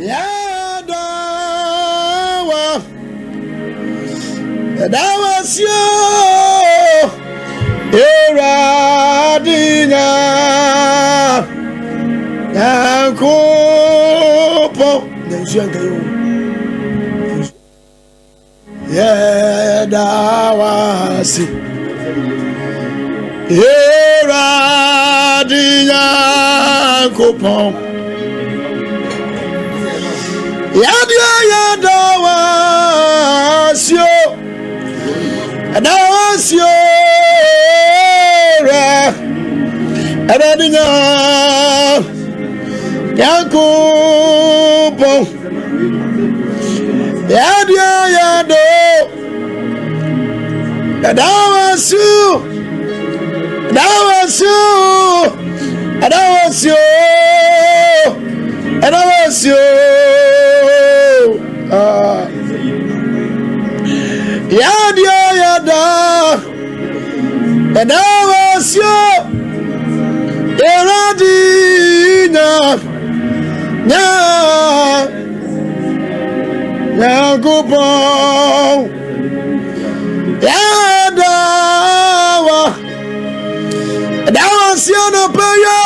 Yadawa Dawasyo Eradina Yakopo Yadawasi Eradina Yakopo Yadawasyo Dawasyo Eradina Yakopo Yado Dawasyo Yada Dawasyo Eradina Yakopo Yadawa Dawasyo no peyo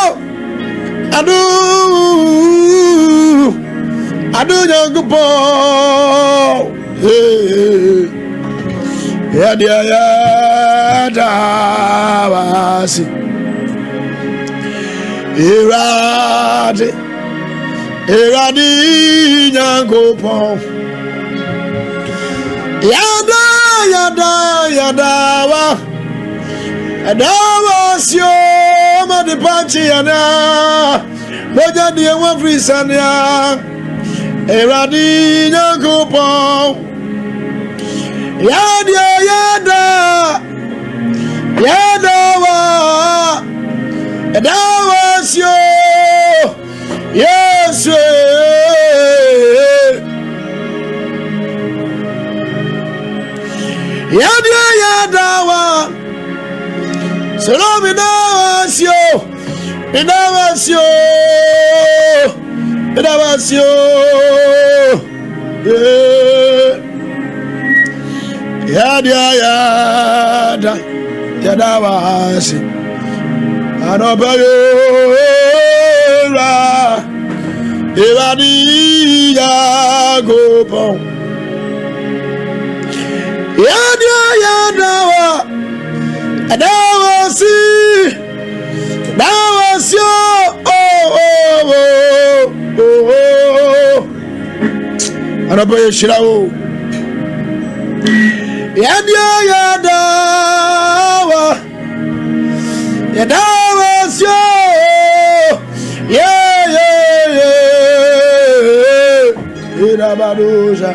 Adu Yakopo Yadawasi Eradi Yakopo Yadawa Dawasyo Madipanchi yana Moja diye wafrisania Eradi Yakopo Yadawa Dawasyo Yesu Yadawa Salome Dawasyo Yadawasi Anobayo Eradi Yakopo Yadawa Dawasyo Anobayo Shirao Yadawasyo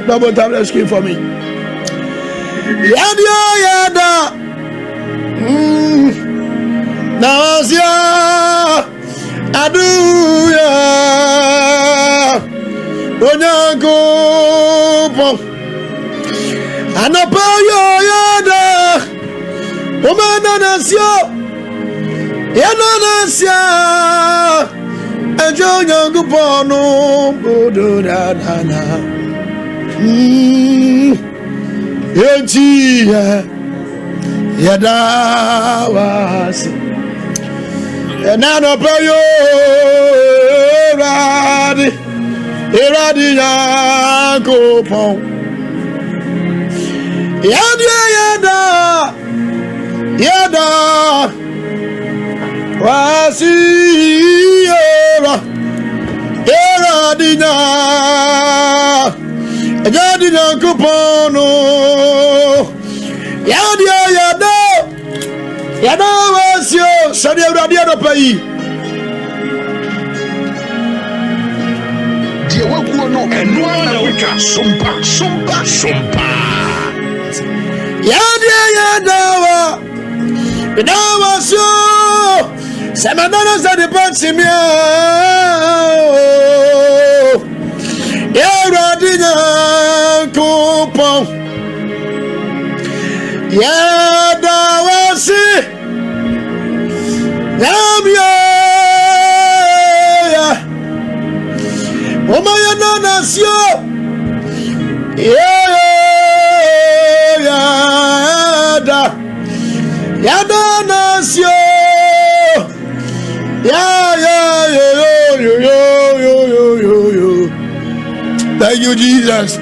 Double time, let's scream for me. Yada Nawasya Aduya Onyakopo Anopayo Yada Omananasyo Yananasya Ejo Nyakopo no Bodo Dana Yenti Yadawasi Enanopayo Eradi Yakopo Yada Wasiyora Eradina Yakopono Yada Wasyo Sadi Eradia no pays Die wakuo no eno na weka sompa Dawasyo Samanana Sadi Pansimia Eradina Yakopo Yadawasi Omayana nasio. Yada. Yada nasio. Yo. Thank you, Jesus.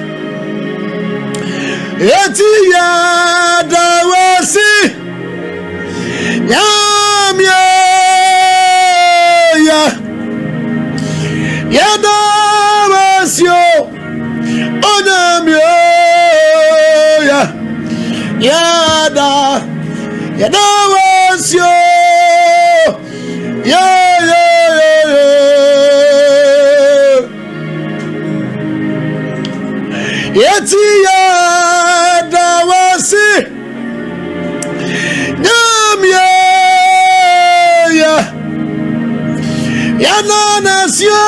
Eti yada wasi. Yamya. Yada wasio. Onamya. Yada wasio. Yeti yada wasi. Nyamya. Yana nasio.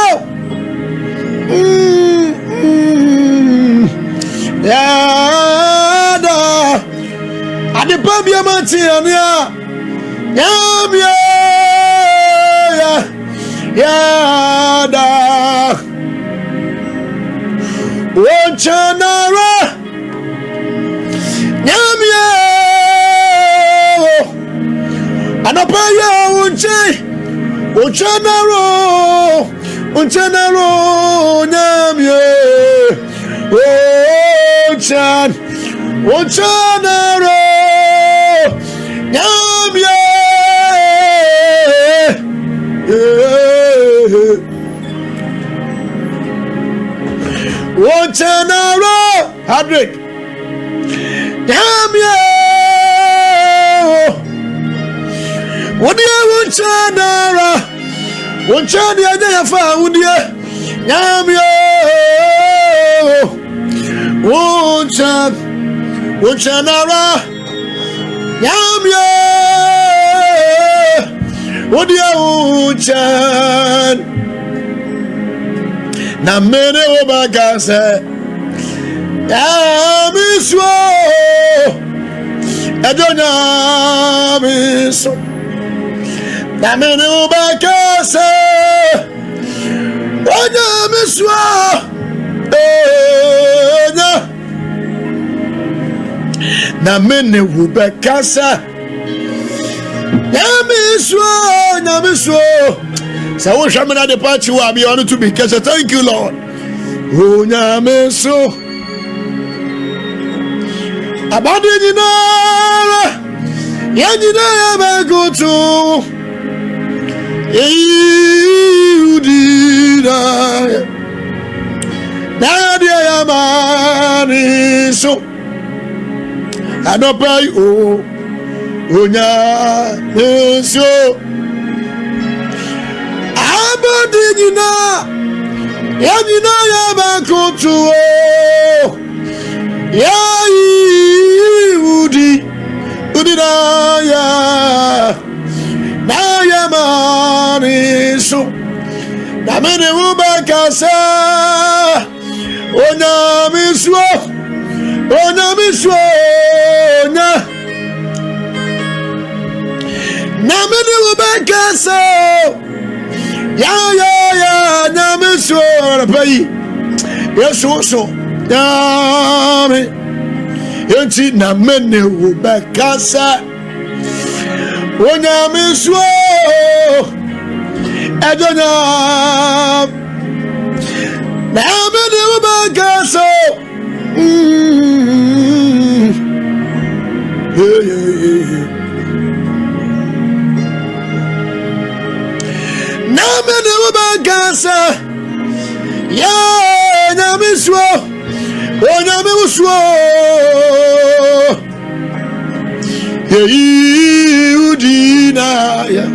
Yada adipabia matiania. Nyamya. Yada Wochanara Nyamya Anapaya Wochanaro Nyamya Wochanaro Nyamya Wochanaro Hadrick Nyamya Wodia Wochanara Wochadia Jafa Wodia Nyamya Wochanara Nyamya Wodia Wochan na mene obagase Yamiswo Edonya miso na mene obagase Onya miswo na mene obagase Yamiswo So we shall not depart you will be honored to be because thank you, Lord. Oh, Nyameso Abadinara Yanina Bagoto Eudina Nadia Yamani so I don't pray oh Nyameso Abadinina Yanina Yabakoto Udina ya Naya Maniso Namene Ubakasa Onyamiswo Namene Ubakasa Ya Nyamiswo Rapai Yeso Yame Yenti namene Ubakasa Onyamiswo Edonya Namene Ubakasa Namene Ubakasa Ya Nyamiswo Onyamiswo Udina ya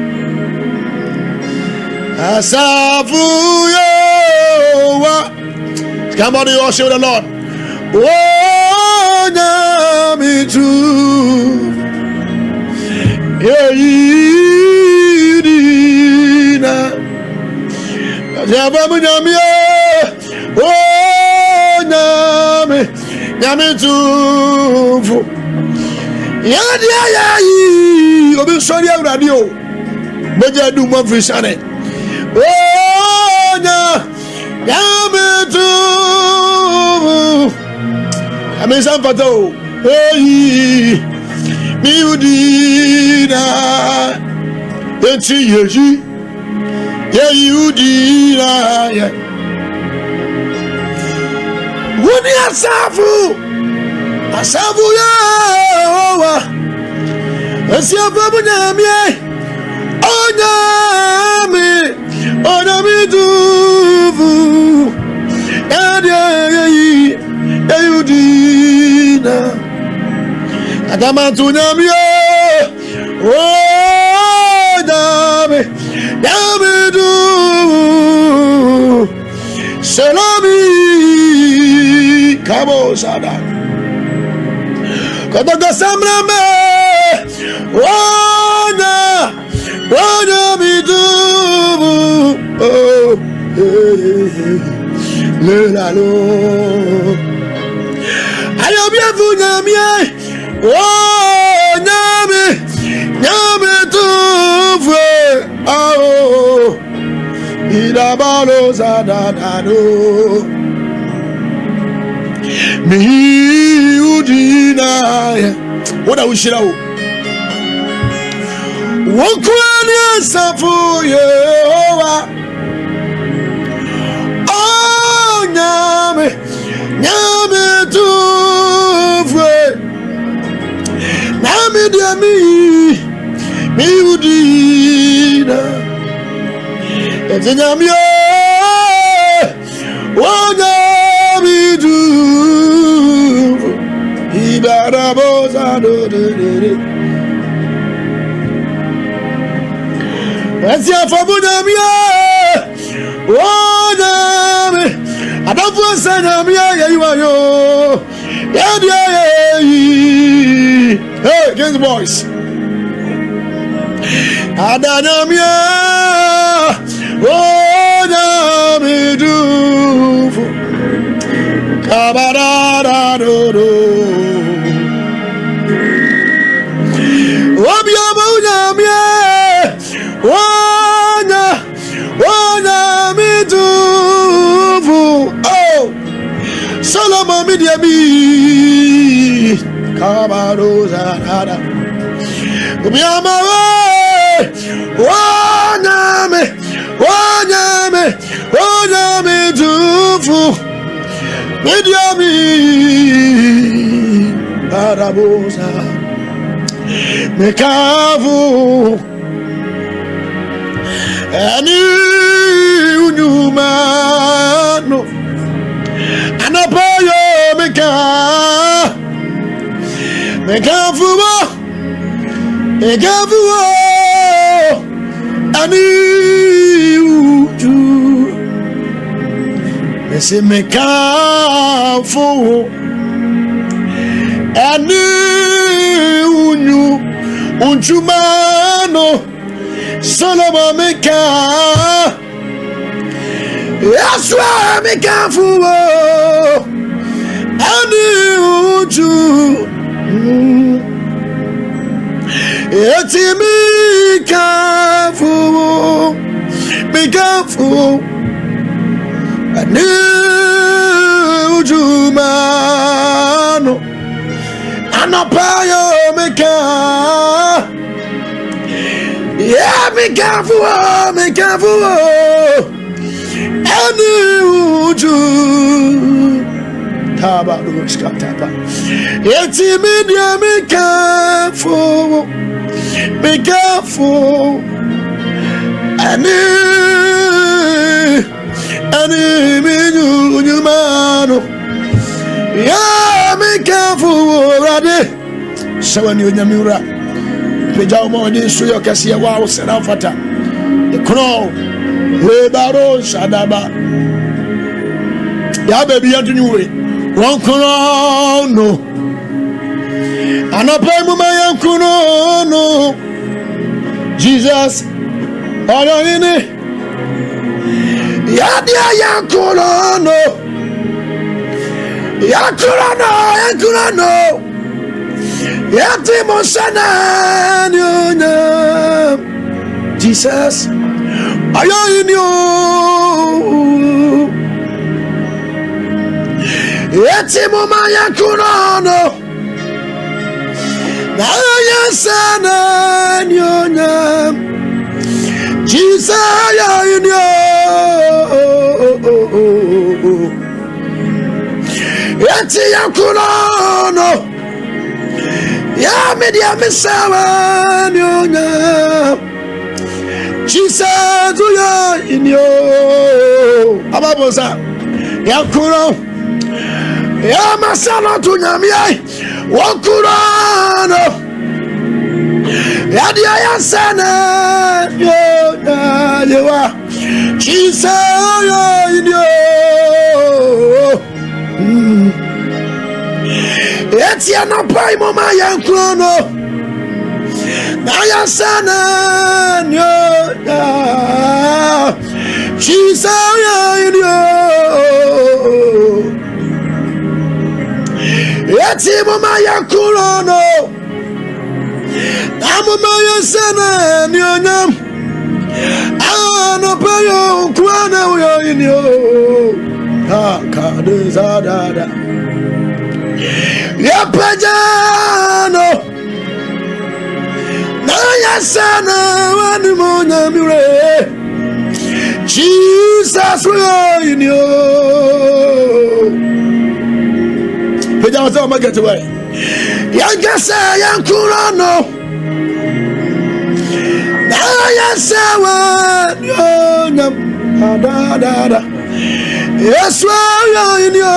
Asafu Yowa. Somebody worship the Lord. Onyamitu Udina Asafu Nyamia Onyamitu Ya obi sorry radio Beja du mo frishane Onya Yame tu amesa pato hey mi udina enti yeji ye udina ya woni asafu ya wa asiafu bunyamie onyami duvu adi ayudina adama tunyamie onyami duvu salami kabo sada kotoka samrame onyami duvu oh le la lo ayo bien vous nyamie oh nyame duvu oh idabalo zadadado mi udina what are we shirao wokwani asafu yewa oh nyame tufwe nami dia mi udina nyame oh nyame tufwe ibaraboza do Asia fabunyamia onyame adafu sanyamia yeyiwayo yadia hey Kings Boys adanyamia onyame dufu kabarara do obiama unyamia onyami duvu oh Solomon midiami kabaroza nada ubiama onyami duvu midiami araboza mekavu ani unyumano anapayo mekafuwa ani uju mesi mekafu ani unchumano Solomon meka Yaswa meka fuwo ani uju eti meka fuwo ani uju mano anapayo meka yeah, me careful, any uju taba rushka taba. It's immediate, me careful, any minu mano. Yeah, me careful, ready. So when you nyamura. Pejao mo ni suyo kasi ya wao serafata ekro lebaro shadaba ya baby ya tunywe won kono no anopa mu ma ya kono no Jesus oyo ni ya dia ya kono no Yati Mosana Nyonya Jesus Ayo inyo Eti mama yakurono na yasana nyonya Jesus ya inyo Eti yakurono ya media misawa nyonya Jesus ya inyo ababosa yakurono ya masana tunyamia wakurano ya dia ya sana yo na yewa chisa yo inyo eti anapai mama ya krono na ya sana yo na chisa yo inyo Eti mama ya kurono Amama ya sana Nyonyam Ano payo Kwana uyo inyo Kadeza dada Ya pajano Na ya sana Wani monya mire Jesus uyo inyo Peja wasa ma get away. Yangasa yankurono. Na yasawa nyam da. Yesu yo inyo.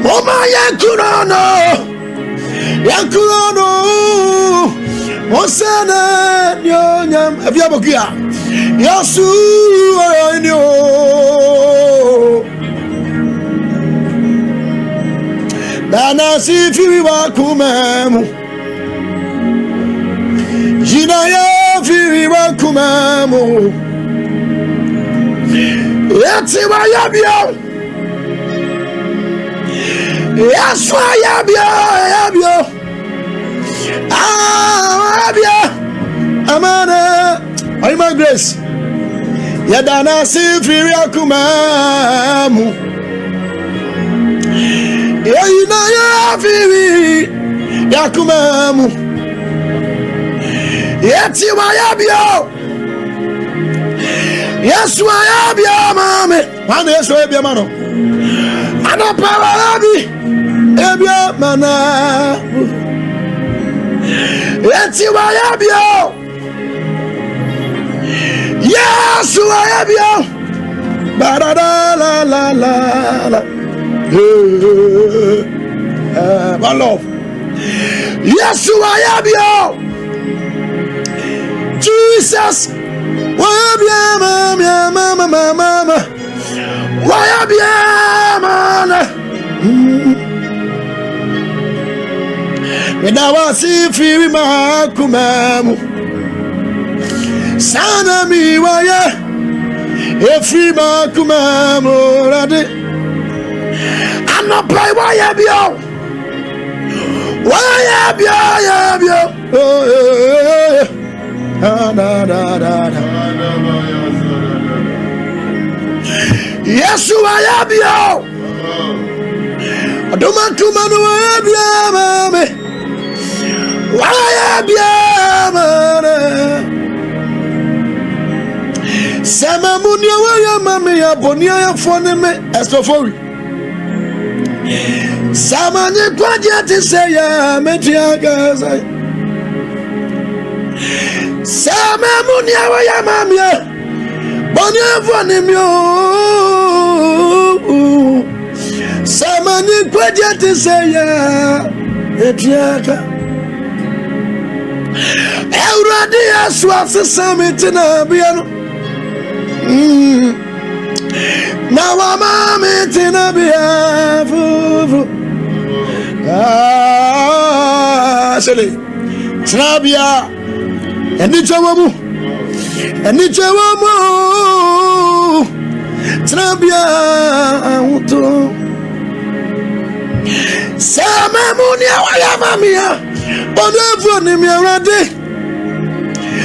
Mama yankurono. Osana nyam abiabokia. Yesu yo inyo. Dana si firi wa kumemu Jina ya firi wa kumemu Yeti wa yabio Yaswa yabio yabio Amana Ayman Grace Yadana si firi wa kumemu Yina ya firi ya kumemu Yeti wa yabio Yesu wa yabio mame Mane Yesu wa yabio mano Anapawa yabi Yabio mana Yeti wa yabio Yesu wa yabio Barada la one love. Yes, I am you. Jesus. Why mama. Why am when I was in free makumamu. Sana mi waya. Free makumamu rade. I'm not playing why have you? Why have you? Yes, I have you. I don't want to man why have you, why have you, Sama munia waya mami ya bonia ya fone me estofori. Samanye kwaje tisaya metiagaza Sama munia wa ya mamia Bonya vone myo Samanye kwaje tisaya metiaga Euradi aswase samitina biano Na wa mami tina biafu Sele Trabia Eni chawamu Trabia Uto Sama munia waya mamia Bonevo ni miarade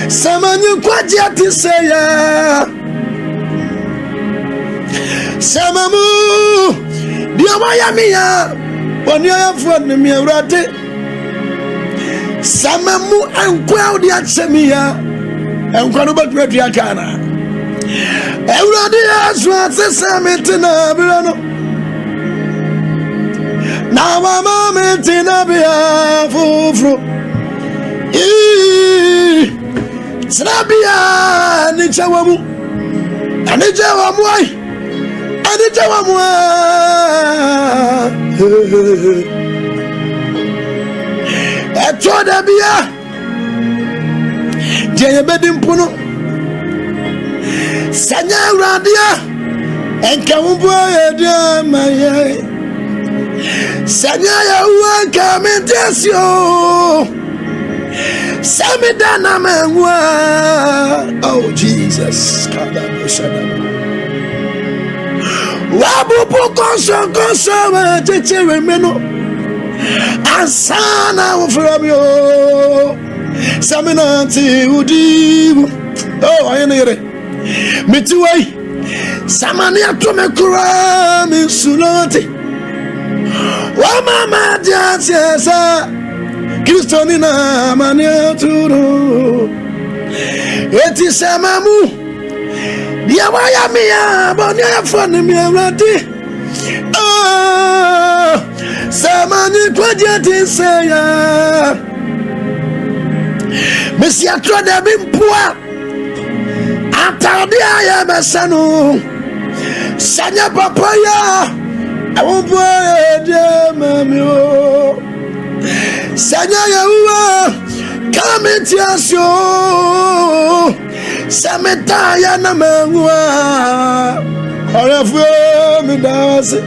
Sama nyukwaji atiseya Diawayamia, when you have fun, me rate. Samamu and crowd at Semia, and Quanubat Retiacana. Everybody else was the summit in Abirano. Now I'm a moment in Abia for Snabia, Nichawamu, and Nichawamu. Adijawamu Etoda bia Jeye bedim puno Sanya radia Enka umbo yedia maye Sanya ya uanka mentesio Samidana menwa. Oh Jesus Kadabo Shadabo Wabupu konso Cheche meno Asana from you Saminanti Udibu. Oh, I know it. Mituai Samania Tomekura Minsulati Wamama Jasa Kristonina Mania Turo Eti Samamu Diawayamia Bonia Fonimia Rati Samani Quadiati Saya Messia Troda Bimpua Atadia Yabasano Sanya Papaya I won't buy Mamio Sanya Yaua Kamitiasio Sametaya Namangua Orafu Midasi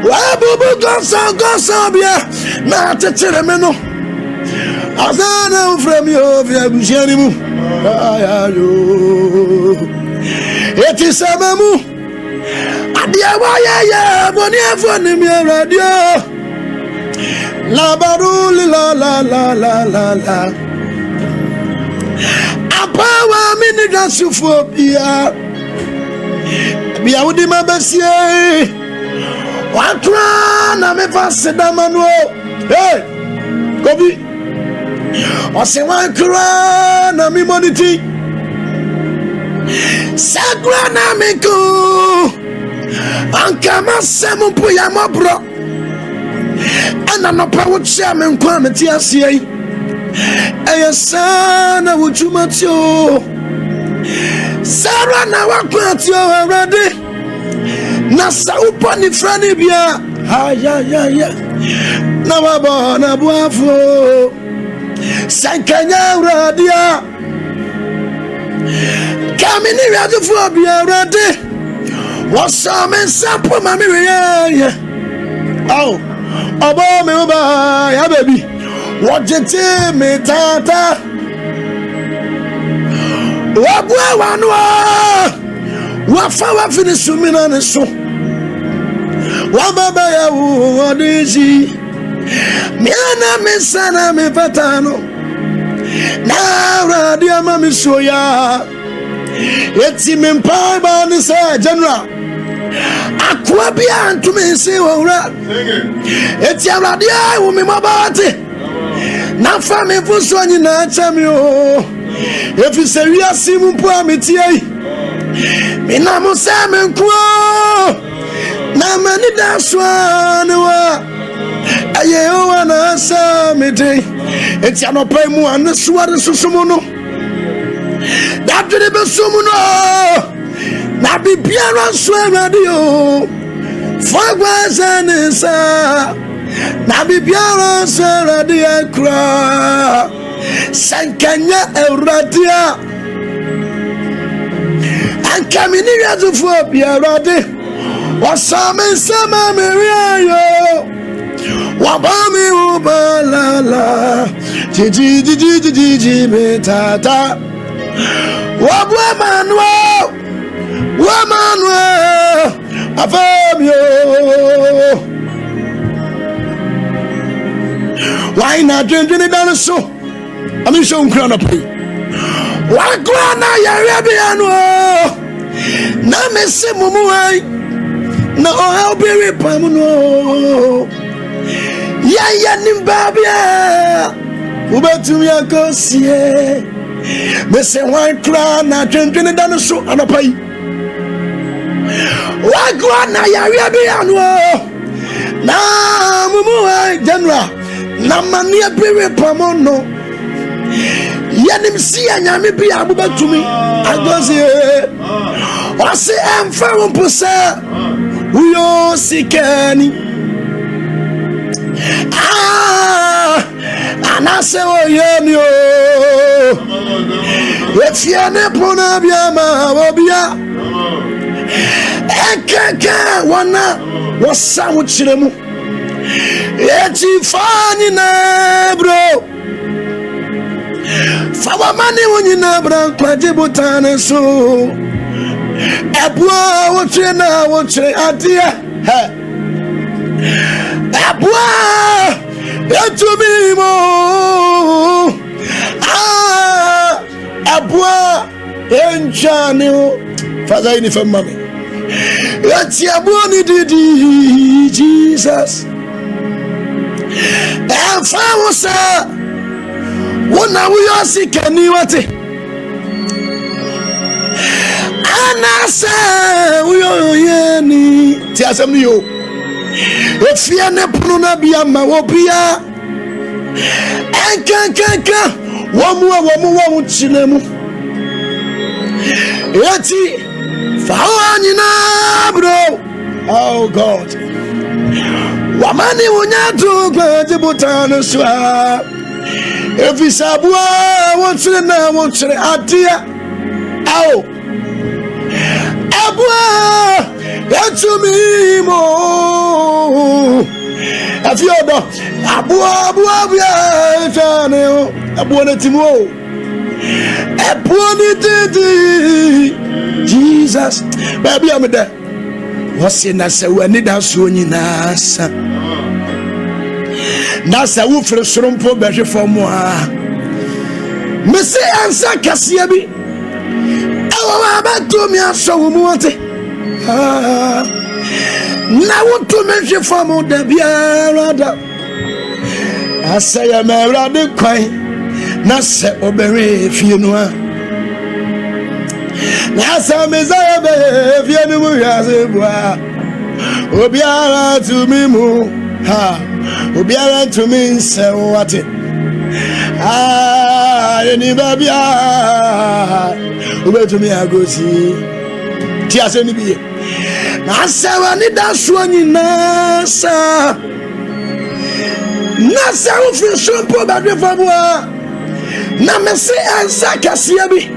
Wabubu Gonsa Bia Na Techeremeno Azana from you via Bushanimu Ayayo Eti Samamu Adiawaya Bonia Fonimia Radio La Baruli la la la la la la Apawa Minigasufobia Bia Udima Bessie Wakra na me faseda manuo hey Kobi Ose wakra na mi moniti Sagra na miku Anka masemu puya mabro Ana no pa wuchia me nkwa meti asie Eya sana wuchumatio Sara na wakwatio already Nasa uponi frani bia ya Na baba na buafo Sankanya uradia Kamini radufo bia urade Wasame sampo mamiri ya Oh Obo me uba ya baby Wajete me tata Wabwa wanwa Wafa wafini sumina neso Wababa ya uwadiji Miana mesana mepatano Na radia mamisoya Eti mimpai bani sa general Akwa bia antumisi wawra Eti radia umimabati Na fami fuso njina chamio Efi seria simu mpua mitiai Mina museme nkwo Na mani daswanewa Aye owa na asamete Eti anopai mua nesuwa susumuno Dapide besumuno Na bibiara swa radio Fagwa zanesa Na bibiara swa radio kra Sankanya euradia Ankamini yazufobia rade Wasame sama meriayo Wabami ubalala Jiji metata Wabwa Manuel Afamio Why not drinking it down so? I'm in some crown up here. What grana ya Rabiano? Namese Mumuai na I'll be repamuno. Ya nimbabia ubetumi akosie me se wan kra na twentwene da no so anapai wa gwa na ya bi anu na mumu general na mani be repamuno yanim si anyame bi abubetumi akosie o se emfa wonposa uyo sikani anase oyemi o efiane pona biama obia ekeke wana wosawo chiremu eti fani na bro fawa mani woni na bra kwaje botane so ebua wo chire na wo chire adia he ebua etumimo abua enchane father ini fam mami eti abua ni didi Jesus efa wosa wona wo yosikani wate anase wo yeni ti asem ni yo efia ne pono na bia ma wo bia enkankanka womu chinemu eti faani na bro oh God wamani wonyatu kwa jibutano swa efisabua wontre na wontre atia au abua etumimo afiodo abua bia tane abua netimo abua nititi Jesus baby ameda wose na se wani da so nyinasa na se wo fere sorompo behwe fomo a mese ansa kasia bi awa ba to mi aso wo mu ate na wonto menhwe fomo da biara da asaya mewra de kwan na se obere fie no a na sa mezaya be fie no mu yase bua obiara to me mu ha obiara to me se wate eni babia obeto me agosi ti ase ni biye na sawa ni da so nyina sa na sa ufin shompo ba de fabua na mese ansa kasia bi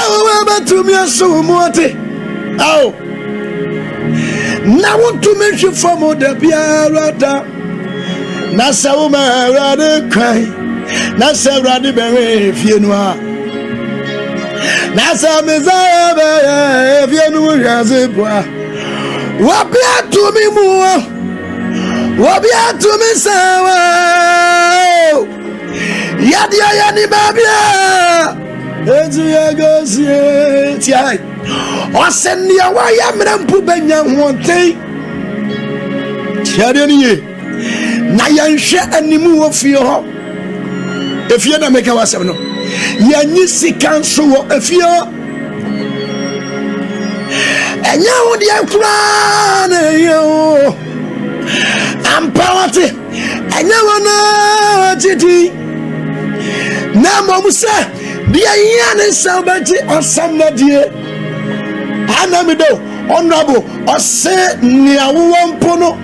awa ba to me aso mu ate aw na won't to mention for more the biarada na sawo ma rade cry na se rade bere fienua na sa meza be fienu yaze bua wa bia to me mu wa bia to me sawa yadia yani babia ezu ya gosie tiai osenia wa ya mrampu benya hontei tiare ni na yanhwe animu wo fie ho efie na meka wasem no yanyi sikanso wo efie enya wo dia kura na yo ampawate enya wo na titi na momuse dia yan sabati asamnadie anamido honorable ose ni awo mpono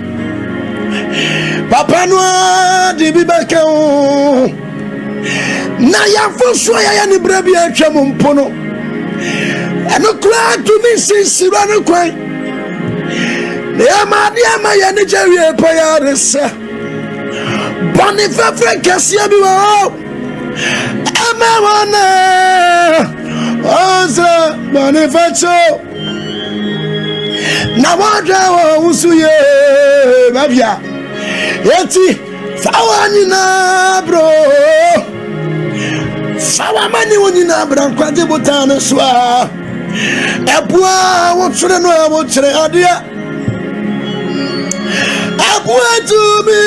papa no di bibeka o na ya foso ya ni brabi atwam mpono eno kra to mi sisira no kwan na ma dia ma ya ni jawie pa ya resa boni fafre kasia bi wo ama wana oza boni facho na wada wo usuye babia eti fawa nyina bro fawa mani wonyina bra kwaje botano soa ebua wo twere no wo kyere adia Abua to me.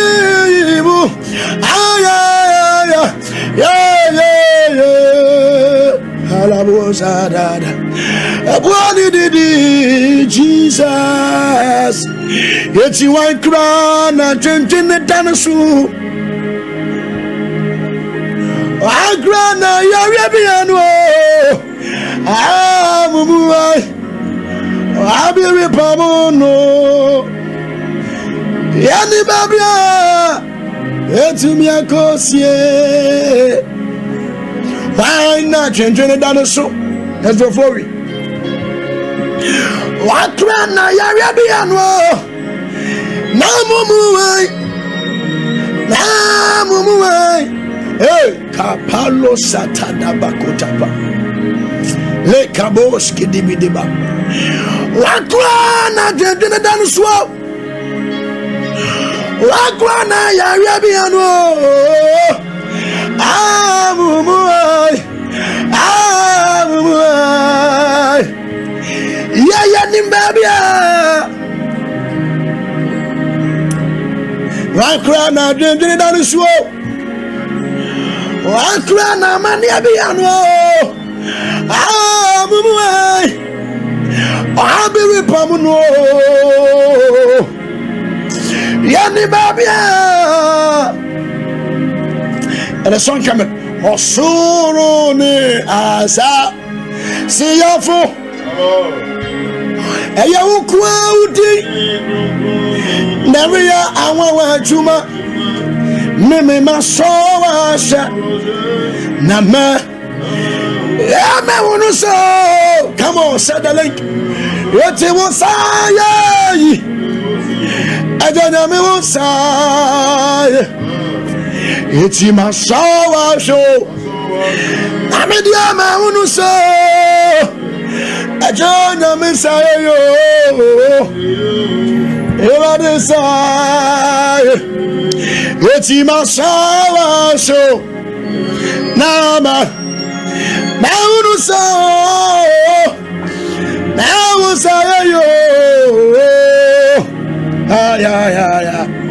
Jesus, it's you one crown and drinking the dinosaur. I grant your Arabian. I'll be repamono. Yani babia. Etu mi akosie. Why not changing the dinosaur? That's the story. What ran na Arabian wo? Na mumuai. Hey, kapalo satada bakotapa. Le kabos kidibidiba. What ran na changing the dinosaur? Wakwana ya Arabiano amumuai ya nimbabia wakwana dindini danusuo wakwana mani abiano amumuai abiri pamuno Yani babia, and the song coming. Osoro ne asa siyafo. Eya ukwa udi. Neria awa juma. Meme masowa sha. Nama. Me wonu so. Come on, say the link. Yote wosaya. Ajana me wosai eti masawa show amedia ma unu so ajana me sai yo ela de sai eti masawa show nama ma unu so na wosai yo. Yeah.